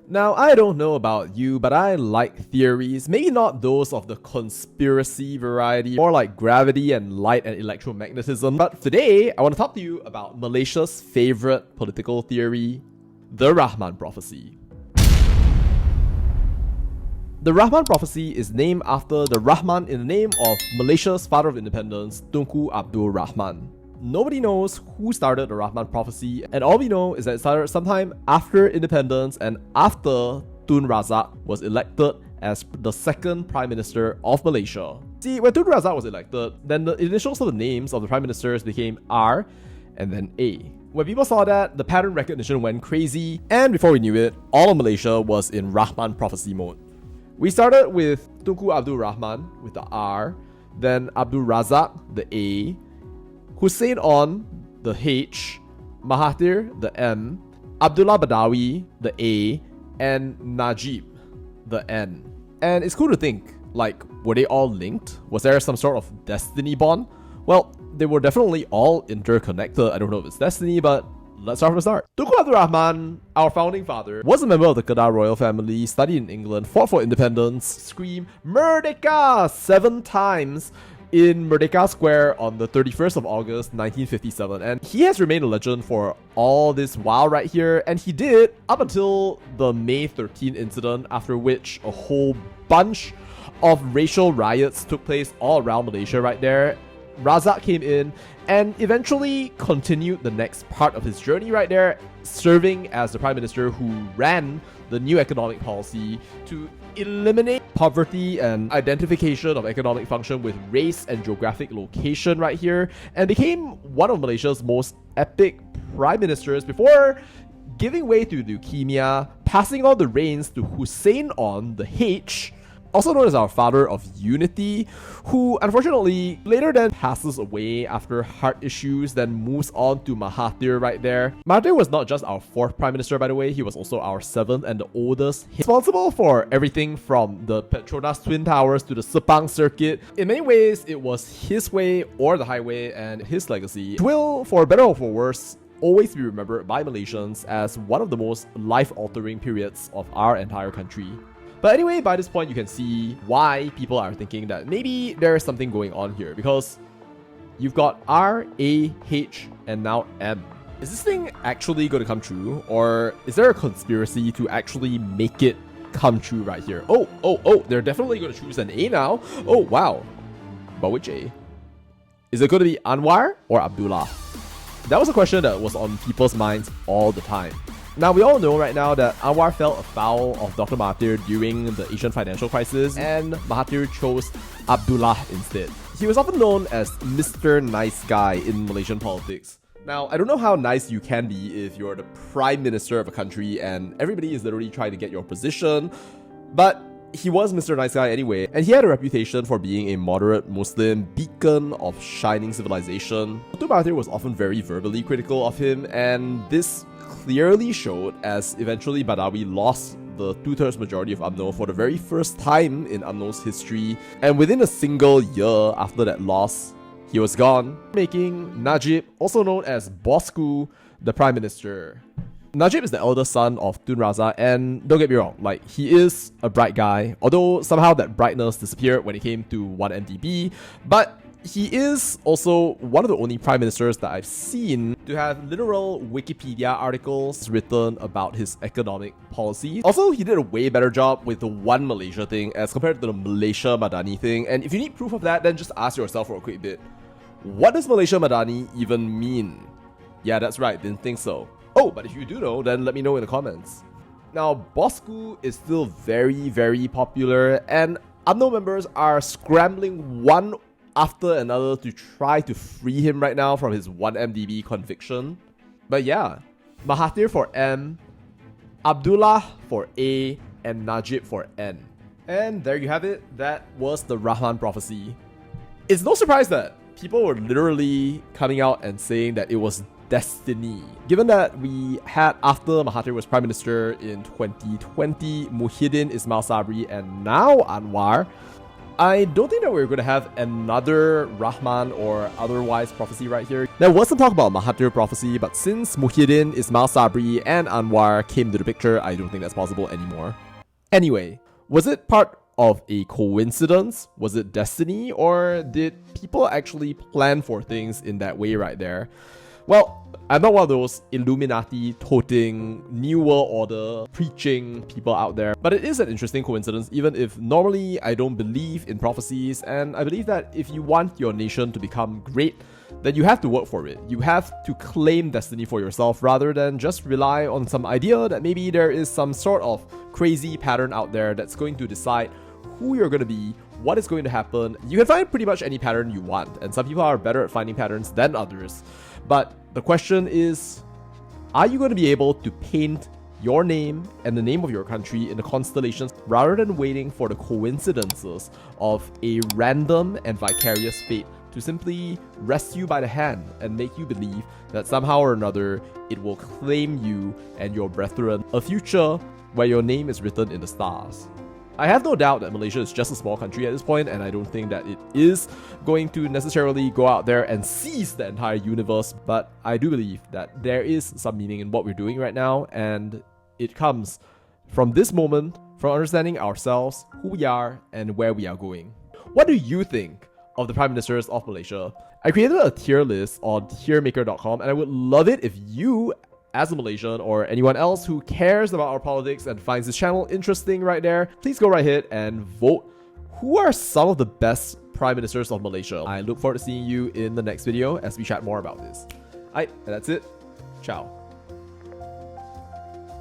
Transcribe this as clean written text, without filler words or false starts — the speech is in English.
Now, I don't know about you, but I like theories, maybe not those of the conspiracy variety, more like gravity and light and electromagnetism. But today, I want to talk to you about Malaysia's favorite political theory, the Rahman Prophecy. The Rahman Prophecy is named after the Rahman in the name of Malaysia's father of independence, Tunku Abdul Rahman. Nobody knows who started the Rahman Prophecy, and all we know is that it started sometime after independence and after Tun Razak was elected as the second Prime Minister of Malaysia. See, when Tun Razak was elected, then the initials of the names of the Prime Ministers became R and then A. When people saw that, the pattern recognition went crazy, and before we knew it, all of Malaysia was in Rahman Prophecy mode. We started with Tunku Abdul Rahman with the R, then Abdul Razak, the A, Hussein Onn, the H, Mahathir, the M, Abdullah Badawi, the A, and Najib, the N. And it's cool to think, like, were they all linked? Was there some sort of destiny bond? Well, they were definitely all interconnected. I don't know if it's destiny, but let's start from the start. Tunku Abdul Rahman, our founding father, was a member of the Kedah royal family, studied in England, fought for independence, screamed Merdeka 7 times in Merdeka Square on the 31st of August 1957, and he has remained a legend for all this while right here, and he did up until the May 13 incident, after which a whole bunch of racial riots took place all around Malaysia right there. Razak came in and eventually continued the next part of his journey right there, serving as the Prime Minister who ran the new economic policy to eliminate poverty and identification of economic function with race and geographic location right here, and became one of Malaysia's most epic prime ministers before giving way to leukemia, passing on the reins to Hussein Onn, the H, also known as our father of unity, who unfortunately later then passes away after heart issues, then moves on to Mahathir right there. Mahathir was not just our 4th Prime Minister, by the way, he was also our 7th and the oldest. He's responsible for everything from the Petronas Twin Towers to the Sepang circuit. In many ways, it was his way or the highway, and his legacy will, for better or for worse, always be remembered by Malaysians as one of the most life-altering periods of our entire country. But anyway, by this point, you can see why people are thinking that maybe there is something going on here, because you've got R, A, H, and now M. Is this thing actually going to come true, or is there a conspiracy to actually make it come true right here? Oh, they're definitely going to choose an A now. Oh, wow. But which A? Is it going to be Anwar or Abdullah? That was a question that was on people's minds all the time. Now, we all know right now that Anwar fell afoul of Dr. Mahathir during the Asian financial crisis, and Mahathir chose Abdullah instead. He was often known as Mr. Nice Guy in Malaysian politics. Now, I don't know how nice you can be if you're the Prime Minister of a country and everybody is literally trying to get your position, but he was Mr. Nice Guy anyway, and he had a reputation for being a moderate Muslim beacon of shining civilization. Dr. Mahathir was often very verbally critical of him, and this clearly showed as eventually Badawi lost the 2/3 majority of UMNO for the very first time in UMNO's history, and within a single year after that loss, he was gone, making Najib, also known as Bosku, the Prime Minister. Najib is the eldest son of Tun Razak, and don't get me wrong, like, he is a bright guy, although somehow that brightness disappeared when it came to 1MDB, but he is also one of the only prime ministers that I've seen to have literal Wikipedia articles written about his economic policy. Also, he did a way better job with the One Malaysia thing as compared to the Malaysia Madani thing, and if you need proof of that, then just ask yourself for a quick bit. What does Malaysia Madani even mean? Yeah, that's right, didn't think so. Oh, but if you do know, then let me know in the comments. Now, Bosku is still very, very popular, and UMNO members are scrambling one after another to try to free him right now from his 1MDB conviction. But yeah, Mahathir for M, Abdullah for A, and Najib for N. And there you have it, that was the Rahman Prophecy. It's no surprise that people were literally coming out and saying that it was destiny. Given that we had, after Mahathir was Prime Minister in 2020, Muhyiddin Ismail Sabri and now Anwar, I don't think that we're going to have another Rahman or otherwise prophecy right here. There was some talk about Mahathir prophecy, but since Muhyiddin, Ismail Sabri, and Anwar came to the picture, I don't think that's possible anymore. Anyway, was it part of a coincidence? Was it destiny? Or did people actually plan for things in that way right there? Well, I'm not one of those Illuminati toting, New World Order preaching people out there, but it is an interesting coincidence, even if normally I don't believe in prophecies, and I believe that if you want your nation to become great, then you have to work for it. You have to claim destiny for yourself rather than just rely on some idea that maybe there is some sort of crazy pattern out there that's going to decide who you're going to be, what is going to happen. You can find pretty much any pattern you want, and some people are better at finding patterns than others. But the question is, are you going to be able to paint your name and the name of your country in the constellations rather than waiting for the coincidences of a random and vicarious fate to simply wrest you by the hand and make you believe that somehow or another it will claim you and your brethren a future where your name is written in the stars? I have no doubt that Malaysia is just a small country at this point, and I don't think that it is going to necessarily go out there and seize the entire universe, but I do believe that there is some meaning in what we're doing right now, and it comes from this moment, from understanding ourselves, who we are, and where we are going. What do you think of the Prime Ministers of Malaysia? I created a tier list on tiermaker.com, and I would love it if you, as a Malaysian or anyone else who cares about our politics and finds this channel interesting right there, please go right ahead and vote. Who are some of the best Prime Ministers of Malaysia? I look forward to seeing you in the next video as we chat more about this. Alright, and that's it. Ciao.